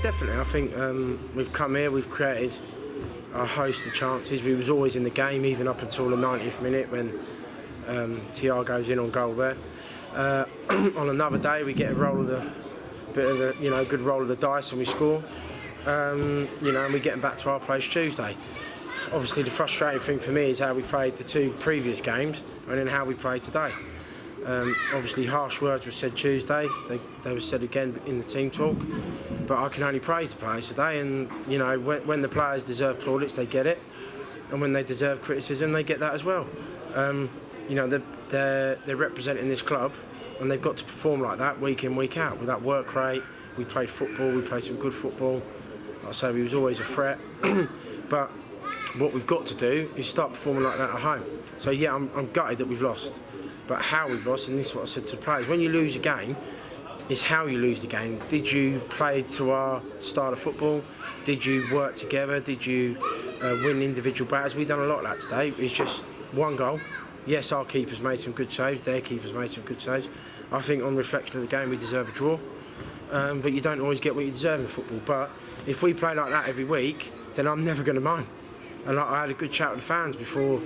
definitely. I think we've come here, we've created a host of chances. We was always in the game, even up until the 90th minute when Tiago's in on goal there. On another day, we get a good roll of the dice and we score. And we're getting back to our place Tuesday. Obviously, the frustrating thing for me is how we played the two previous games and then how we played today. Obviously, harsh words were said Tuesday. They were said again in the team talk. But I can only praise the players today. And when the players deserve plaudits, they get it, and when they deserve criticism, they get that as well. They're representing this club, and they've got to perform like that week in, week out. With that work rate, we played football. We played some good football. Like I say, we was always a threat. But what we've got to do is start performing like that at home. So yeah, I'm gutted that we've lost. But how we've lost, and this is what I said to the players, when you lose a game, it's how you lose the game. Did you play to our style of football? Did you work together? Did you win individual battles? We've done a lot of that today. It's just one goal. Yes, our keepers made some good saves, their keepers made some good saves. I think on reflection of the game, we deserve a draw. But you don't always get what you deserve in football. But if we play like that every week, then I'm never going to mind. And I had a good chat with the fans before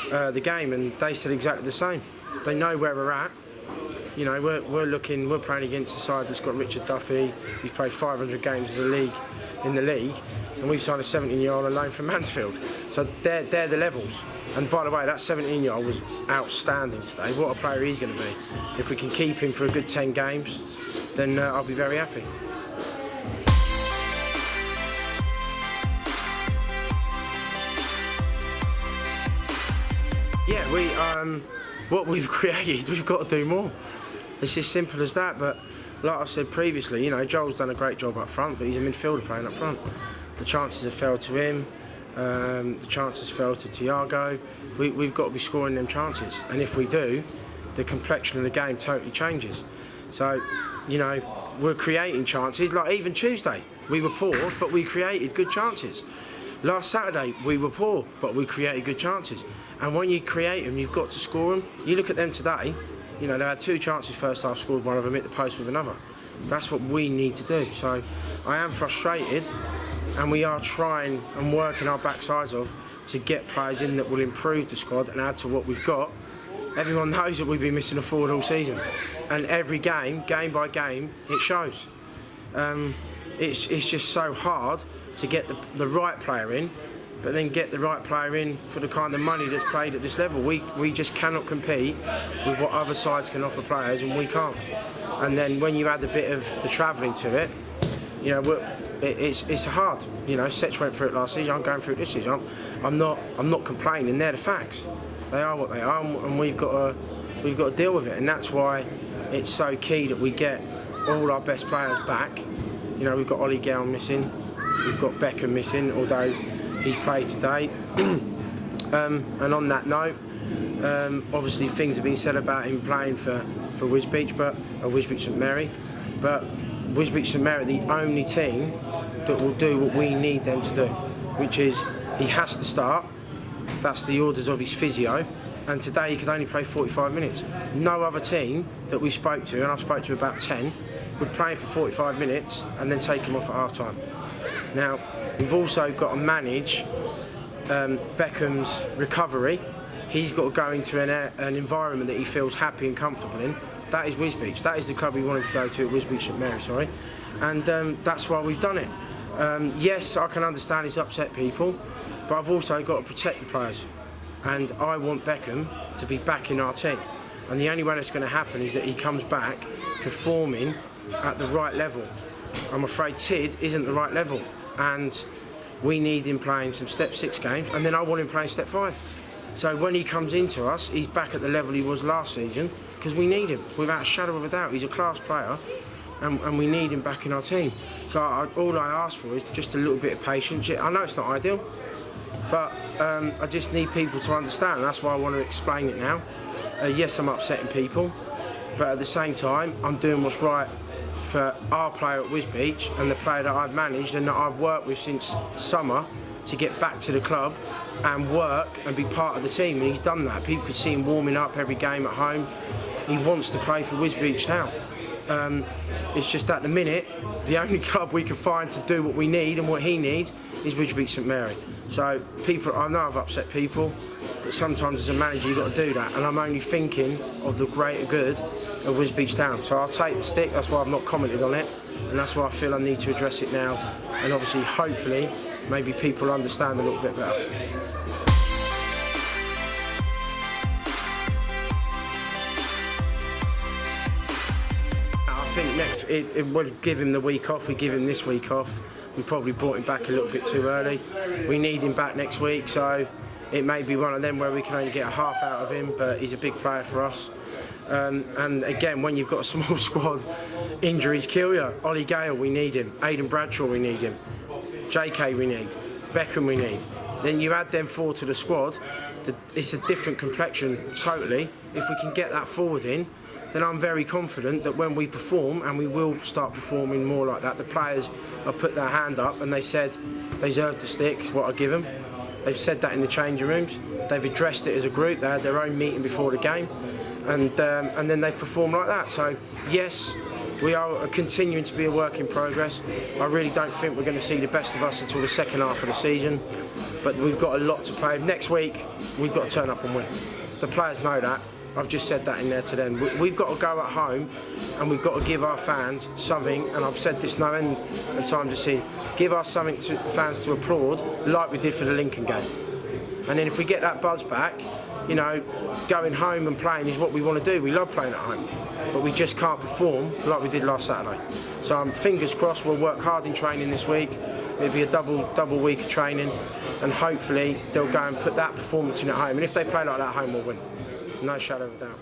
the game, and they said exactly the same. They know where we're at. We're playing against a side that's got Richard Duffy. He's played 500 games in the league, and we've signed a 17-year-old on loan from Mansfield. So they're the levels. And by the way, that 17-year-old was outstanding today. What a player he's going to be. If we can keep him for a good 10 games, then I'll be very happy. Yeah, what we've created, we've got to do more. It's as simple as that. But like I said previously, Joel's done a great job up front, but he's a midfielder playing up front. The chances have fell to him. The chances fell to Tiago. We've got to be scoring them chances, and if we do, the complexion of the game totally changes. So, we're creating chances. Like even Tuesday, we were poor, but we created good chances. Last Saturday, we were poor, but we created good chances. And when you create them, you've got to score them. You look at them today, they had 2 chances first half, scored one of them, hit the post with another. That's what we need to do. So I am frustrated, and we are trying and working our backsides off to get players in that will improve the squad and add to what we've got. Everyone knows that we've been missing a forward all season. And every game by game, it shows. It's just so hard to get the right player in, but then get the right player in for the kind of money that's played at this level. We just cannot compete with what other sides can offer players, and we can't. And then when you add a bit of the travelling to it, it's hard. Sech went through it last season. I'm going through it this season. I'm not complaining. They're the facts. They are what they are, and we've got to deal with it. And that's why it's so key that we get all our best players back. We've got Ollie Gale missing. We've got Beckham missing, although he's played today. And on that note, obviously things have been said about him playing for Wisbech, Wisbech St Mary. But Wisbech St Mary are the only team that will do what we need them to do, which is he has to start. That's the orders of his physio. And today he could only play 45 minutes. No other team that we spoke to, and I've spoke to about 10, would play him for 45 minutes and then take him off at half time. Now, we've also got to manage Beckham's recovery. He's got to go into an environment that he feels happy and comfortable in. That is Wisbech. That is the club we wanted to go to at Wisbech St Mary, sorry. And that's why we've done it. Yes, I can understand it's upset people, but I've also got to protect the players. And I want Beckham to be back in our team. And the only way that's going to happen is that he comes back performing at the right level. I'm afraid Tid isn't the right level, and we need him playing some step 6 games, and then I want him playing step 5. So when he comes into us, he's back at the level he was last season, because we need him, without a shadow of a doubt. He's a class player, and we need him back in our team. So all I ask for is just a little bit of patience. I know it's not ideal, but I just need people to understand. That's why I want to explain it now. Yes, I'm upsetting people, but at the same time, I'm doing what's right for our player at Wisbech and the player that I've managed and that I've worked with since summer to get back to the club and work and be part of the team, and he's done that. People could see him warming up every game at home. He wants to play for Wisbech now, It's just at the minute, the only club we can find to do what we need and what he needs is Wisbech St Mary. So people, I know I've upset people, but sometimes as a manager you've got to do that, and I'm only thinking of the greater good of Wisbech Town. So I'll take the stick, that's why I've not commented on it, and that's why I feel I need to address it now, and obviously, hopefully, maybe people understand a little bit better. I think it will give him the week off. We give him this week off. We probably brought him back a little bit too early. We need him back next week, so it may be one of them where we can only get a half out of him, but he's a big player for us. And again, when you've got a small squad, injuries kill you. Ollie Gale, we need him. Aidan Bradshaw, we need him. JK, we need. Beckham, we need. Then you add them four to the squad, it's a different complexion totally. If we can get that forward in, then I'm very confident that when we perform, and we will start performing more like that, the players have put their hand up and they said they deserve the stick, what I give them. They've said that in the changing rooms. They've addressed it as a group. They had their own meeting before the game, and then they've performed like that. So yes, we are continuing to be a work in progress. I really don't think we're going to see the best of us until the second half of the season, but we've got a lot to play. Next week, we've got to turn up and win. The players know that. I've just said that in there to them. We've got to go at home and we've got to give our fans something, and I've said this no end of time to see, give us something to fans to applaud like we did for the Lincoln game. And then if we get that buzz back, you know, going home and playing is what we want to do. We love playing at home, but we just can't perform like we did last Saturday. So fingers crossed, we'll work hard in training this week. It'll be a double week of training, and hopefully they'll go and put that performance in at home. And if they play like that at home, we'll win. No shadow of a doubt.